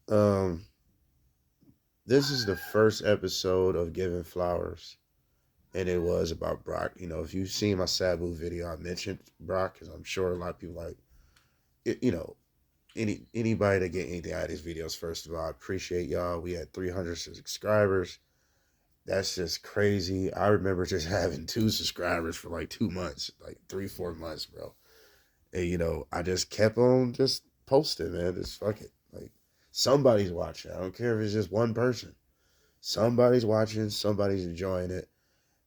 Um, this is the first episode of Giving Flowers, and it was about Brock. If you've seen my Sabu video, I mentioned Brock because I'm sure a lot of people like, it, you know, anybody that get anything out of these videos. First of all, I appreciate y'all. We had 300 subscribers. That's just crazy. I remember just having two subscribers for like 2 months, like 3, 4 months, bro. And I just kept on just posting, man. Just fuck it. Like somebody's watching. I don't care if it's just one person. Somebody's watching, somebody's enjoying it.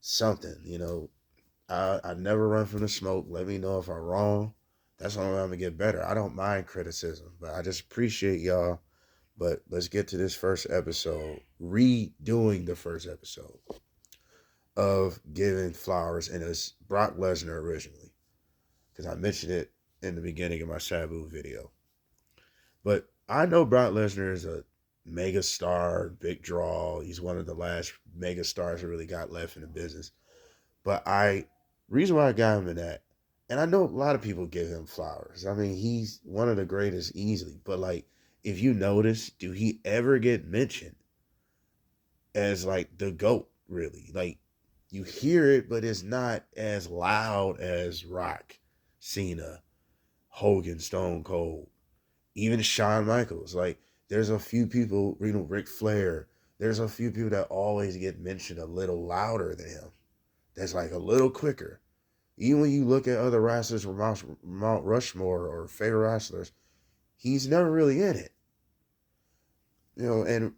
Something. I never run from the smoke. Let me know if I'm wrong. That's the only way I'm gonna get better. I don't mind criticism, but I just appreciate y'all. But let's get to this first episode. Redoing the first episode of Giving Flowers, and it's Brock Lesnar originally. Because I mentioned it in the beginning of my Sabu video. But I know Brock Lesnar is a mega star, big draw. He's one of the last mega stars that really got left in the business. But reason why I got him in that, and I know a lot of people give him flowers. I mean, he's one of the greatest easily. But like, if you notice, do he ever get mentioned as like the GOAT, really? Like, you hear it, but it's not as loud as Rock, Cena, Hogan, Stone Cold, even Shawn Michaels. Like, there's a few people, Ric Flair, there's a few people that always get mentioned a little louder than him. That's like a little quicker. Even when you look at other wrestlers from Mount Rushmore or favorite wrestlers, he's never really in it. And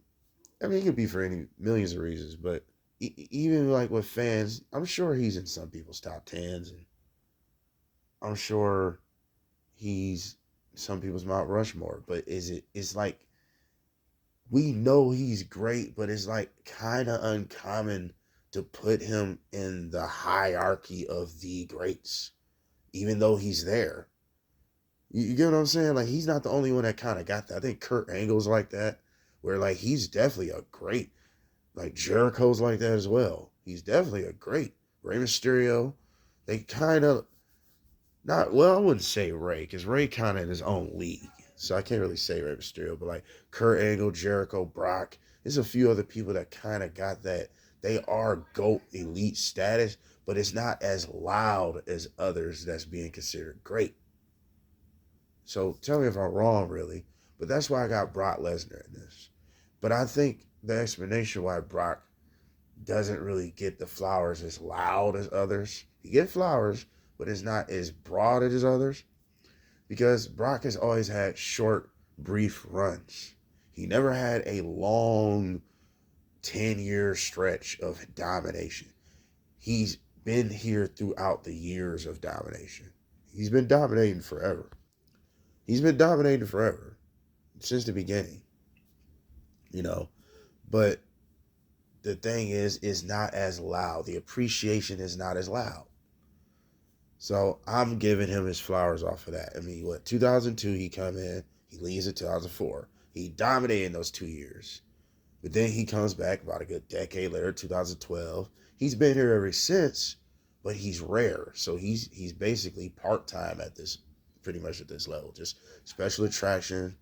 I mean, it could be for any millions of reasons, but even like with fans, I'm sure he's in some people's top tens, and I'm sure he's some people's Mount Rushmore. But it's like we know he's great, but it's like kind of uncommon to put him in the hierarchy of the greats, even though he's there. You get what I'm saying? Like, he's not the only one that kind of got that. I think Kurt Angle's like that, where like he's definitely a great. Like Jericho's like that as well. He's definitely a great. Rey Mysterio, they kind of not well. I wouldn't say Rey because Rey kind of in his own league, so I can't really say Rey Mysterio. But like Kurt Angle, Jericho, Brock, there's a few other people that kind of got that. They are GOAT elite status, but it's not as loud as others that's being considered great. So tell me if I'm wrong, really. But that's why I got Brock Lesnar in this. But I think the explanation why Brock doesn't really get the flowers as loud as others. He gets flowers, but it's not as broad as others because Brock has always had short, brief runs. He never had a long 10-year stretch of domination. He's been here throughout the years of domination. He's been dominating forever. He's been dominating forever since the beginning, you know. But the thing is not as loud. The appreciation is not as loud. So I'm giving him his flowers off of that. I mean, 2002 he come in, he leaves in 2004. He dominated in those 2 years. But then he comes back about a good decade later, 2012. He's been here ever since, but he's rare. So he's basically part-time at this, pretty much at this level. Just special attraction.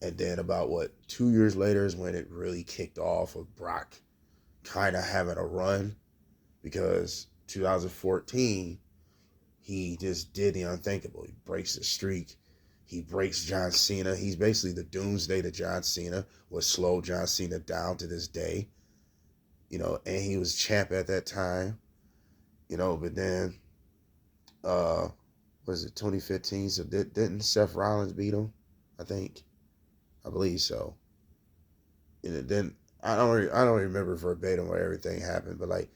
And then about 2 years later is when it really kicked off of Brock kind of having a run, because 2014 he just did the unthinkable. He breaks the streak. He breaks John Cena. He's basically the doomsday to John Cena. What slowed John Cena down to this day. And he was champ at that time. But then was it 2015? So didn't Seth Rollins beat him? I think. I believe so. And then I don't remember verbatim where everything happened, but like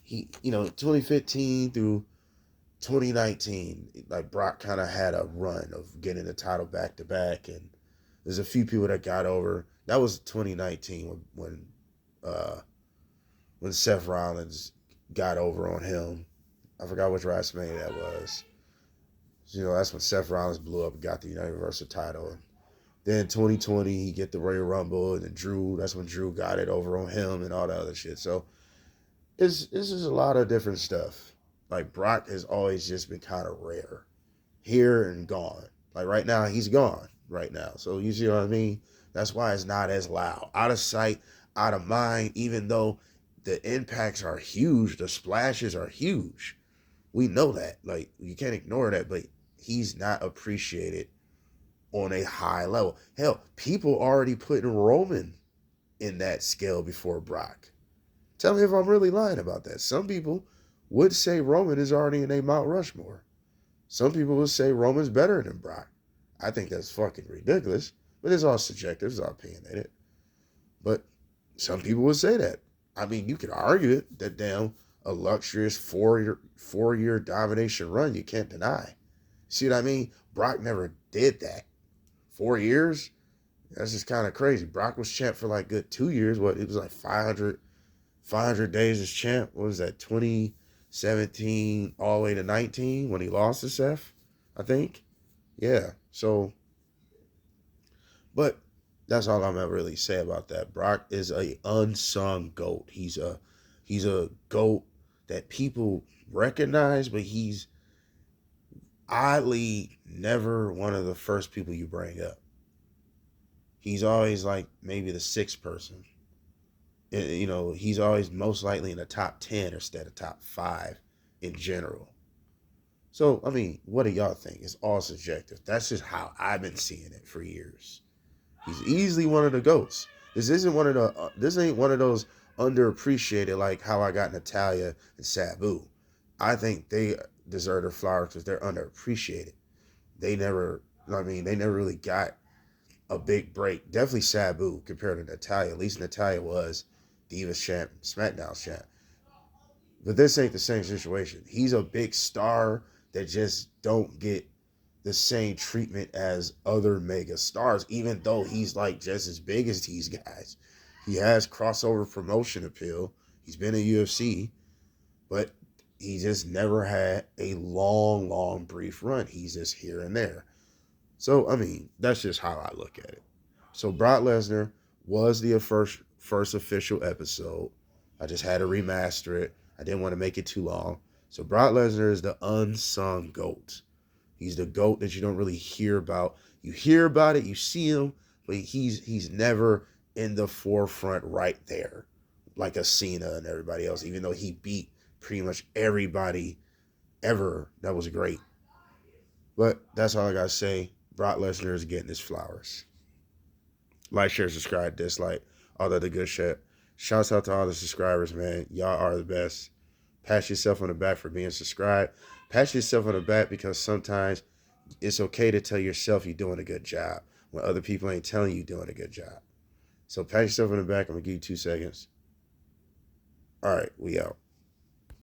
he 2015 through 2019, like Brock kind of had a run of getting the title back to back, and there's a few people that got over. That was 2019 when Seth Rollins got over on him. I forgot which WrestleMania that was. So, that's when Seth Rollins blew up and got the Universal title. And then 2020, he get the Royal Rumble, and then Drew. That's when Drew got it over on him and all that other shit. So this is a lot of different stuff. Like, Brock has always just been kind of rare, here and gone. Like right now, he's gone. right now. So you see what I mean? That's why it's not as loud. Out of sight, out of mind, even though the impacts are huge, the splashes are huge. We know that. Like, you can't ignore that, but he's not appreciated on a high level. Hell, people already putting Roman in that scale before Brock. Tell me if I'm really lying about that. Some people would say Roman is already in a Mount Rushmore. Some people would say Roman's better than Brock. I think that's fucking ridiculous, but it's all subjective, it's all opinionated. But some people would say that. I mean, you could argue it that damn a luxurious four year domination run you can't deny. See what I mean? Brock never did that. 4 years? That's just kind of crazy. Brock was champ for like good 2 years. What, it was like 500 days as champ. What was that? 2017 all the way to 19 when he lost to Seth, I think. Yeah. So, but that's all I'm gonna really say about that. Brock is a unsung GOAT. He's a GOAT that people recognize, but he's oddly never one of the first people you bring up. He's always like maybe the sixth person. You know, he's always most likely in the top 10 instead of top 5 in general. So, I mean, what do y'all think? It's all subjective. That's just how I've been seeing it for years. He's easily one of the GOATs. This ain't one of those underappreciated like how I got Natalya and Sabu. I think they deserve their flowers because they're underappreciated. They never really got a big break. Definitely Sabu compared to Natalya. At least Natalya was Divas champ, SmackDown champ. But this ain't the same situation. He's a big star that just don't get the same treatment as other mega stars, even though he's like just as big as these guys. He has crossover promotion appeal. He's been in UFC, but he just never had a long, brief run. He's just here and there. So, I mean, that's just how I look at it. So, Brock Lesnar was the first official episode. I just had to remaster it. I didn't want to make it too long. So, Brock Lesnar is the unsung GOAT. He's the GOAT that you don't really hear about. You hear about it, you see him, but he's never in the forefront right there like a Cena and everybody else, even though he beat pretty much everybody ever that was great. But that's all I got to say. Brock Lesnar is getting his flowers. Like, share, subscribe, dislike, all that good shit. Shouts out to all the subscribers, man. Y'all are the best. Pat yourself on the back for being subscribed. Pat yourself on the back because sometimes it's okay to tell yourself you're doing a good job when other people ain't telling you doing a good job. So pat yourself on the back. I'm going to give you 2 seconds. All right, we out.